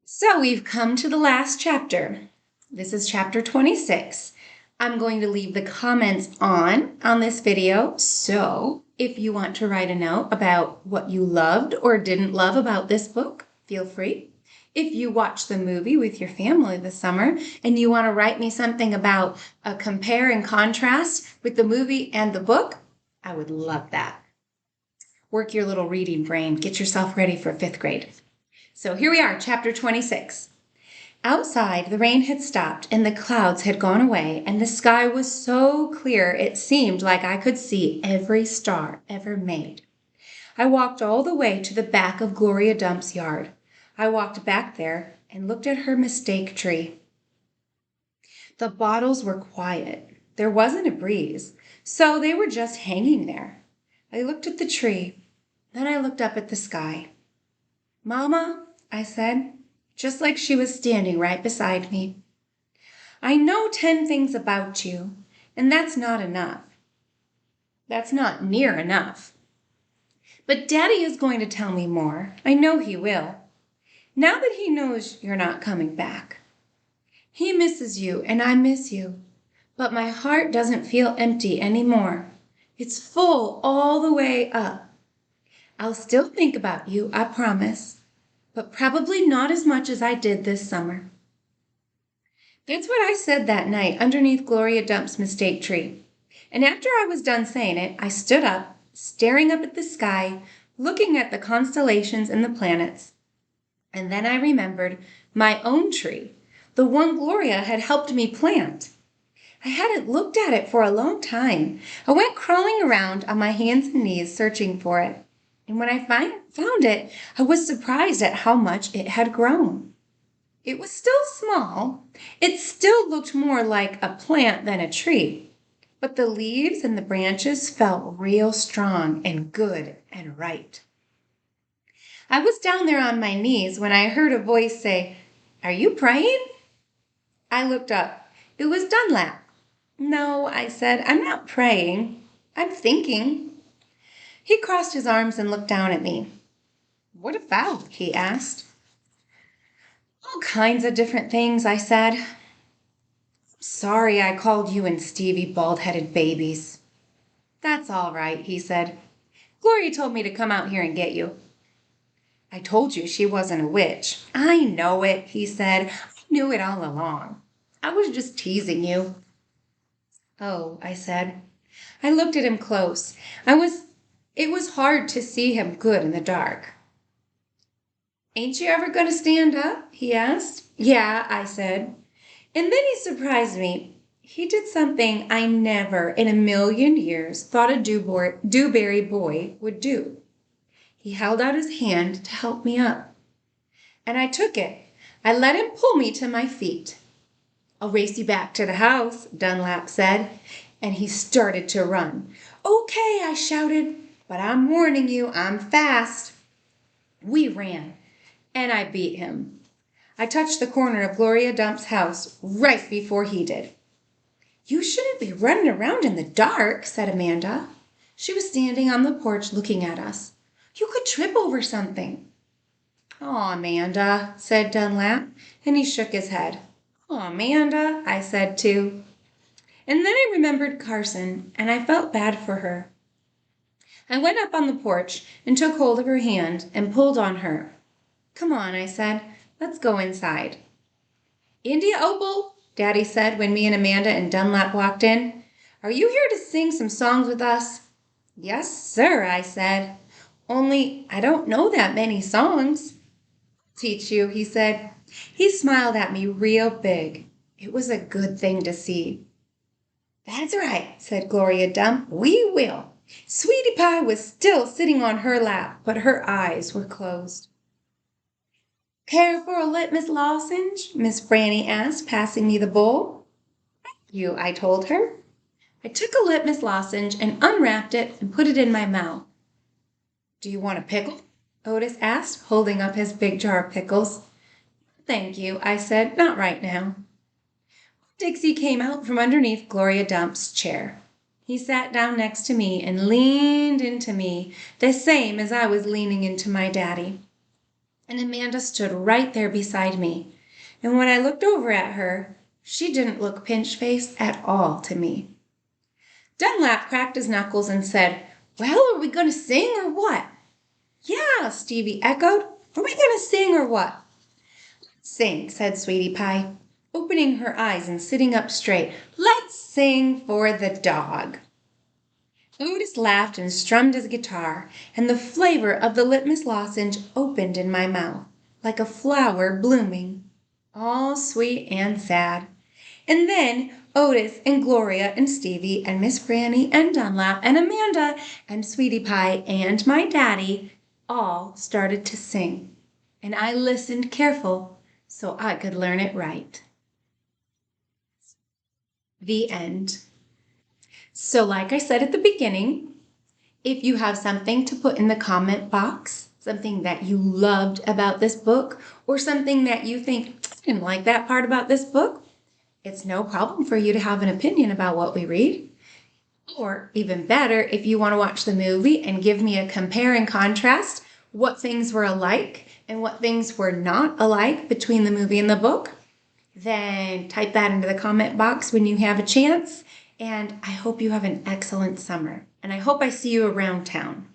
So we've come to the last chapter. This is chapter 26. I'm going to leave the comments on this video. So if you want to write a note about what you loved or didn't love about this book, feel free. If you watch the movie with your family this summer and you want to write me something about a compare and contrast with the movie and the book, I would love that. Work your little reading brain. Get yourself ready for 5th grade. So here we are, chapter 26. Outside, the rain had stopped and the clouds had gone away, and the sky was so clear it seemed like I could see every star ever made. I walked all the way to the back of Gloria Dump's yard. I walked back there and looked at her mistake tree. The bottles were quiet. There wasn't a breeze, so they were just hanging there. I looked at the tree, then I looked up at the sky. "Mama," I said, just like she was standing right beside me, "I know 10 things about you, and that's not enough. That's not near enough. But Daddy is going to tell me more. I know he will. Now that he knows you're not coming back. He misses you, and I miss you. But my heart doesn't feel empty anymore. It's full all the way up. I'll still think about you, I promise, but probably not as much as I did this summer." That's what I said that night underneath Gloria Dump's mistake tree. And after I was done saying it, I stood up, staring up at the sky, looking at the constellations and the planets. And then I remembered my own tree, the one Gloria had helped me plant. I hadn't looked at it for a long time. I went crawling around on my hands and knees searching for it. And when I found it, I was surprised at how much it had grown. It was still small. It still looked more like a plant than a tree. But the leaves and the branches felt real strong and good and right. I was down there on my knees when I heard a voice say, "Are you praying?" I looked up. It was Dunlap. "No," I said, "I'm not praying. I'm thinking." He crossed his arms and looked down at me. "What about?" he asked. "All kinds of different things," I said. "Sorry I called you and Stevie bald-headed babies." "That's all right," he said. "Gloria told me to come out here and get you." "I told you she wasn't a witch." "I know it," he said. "I knew it all along. I was just teasing you." "Oh," I said. I looked at him close. It was hard to see him good in the dark. "Ain't you ever going to stand up?" he asked. "Yeah," I said. And then he surprised me. He did something I never in a million years thought a Dewberry boy would do. He held out his hand to help me up. And I took it. I let him pull me to my feet. "I'll race you back to the house," Dunlap said. And he started to run. "Okay," I shouted. "But I'm warning you, I'm fast." We ran, and I beat him. I touched the corner of Gloria Dump's house right before he did. "You shouldn't be running around in the dark," said Amanda. She was standing on the porch looking at us. "You could trip over something." "Aw, Amanda," said Dunlap, and he shook his head. "Aw, Amanda," I said too. And then I remembered Carson, and I felt bad for her. I went up on the porch and took hold of her hand and pulled on her. "Come on," I said. "Let's go inside." "India Opal," Daddy said when me and Amanda and Dunlap walked in. "Are you here to sing some songs with us?" "Yes, sir," I said. "Only I don't know that many songs." "I'll teach you," he said. He smiled at me real big. It was a good thing to see. "That's right," said Gloria Dump. "We will." Sweetie Pie was still sitting on her lap, but her eyes were closed. "Care for a litmus lozenge?" Miss Franny asked, passing me the bowl. "Thank you," I told her. I took a litmus lozenge and unwrapped it and put it in my mouth. "Do you want a pickle?" Otis asked, holding up his big jar of pickles. "Thank you," I said. "Not right now." Dixie came out from underneath Gloria Dump's chair. He sat down next to me and leaned into me, the same as I was leaning into my daddy. and Amanda stood right there beside me. And when I looked over at her, she didn't look pinch-faced at all to me. Dunlap cracked his knuckles and said, "Well, are we going to sing or what?" "Yeah," Stevie echoed. "Are we going to sing or what?" "Sing," said Sweetie Pie, opening her eyes and sitting up straight. "Let's sing for the dog." Otis laughed and strummed his guitar, and the flavor of the litmus lozenge opened in my mouth, like a flower blooming, all sweet and sad. And then Otis and Gloria and Stevie and Miss Franny and Dunlap and Amanda and Sweetie Pie and my daddy all started to sing, and I listened careful so I could learn it right. The end. So like I said at the beginning, if you have something to put in the comment box, something that you loved about this book, or something that you think, "I didn't like that part about this book," it's no problem for you to have an opinion about what we read. Or even better, if you want to watch the movie and give me a compare and contrast, what things were alike and what things were not alike between the movie and the book, then type that into the comment box when you have a chance. And I hope you have an excellent summer. And I hope I see you around town.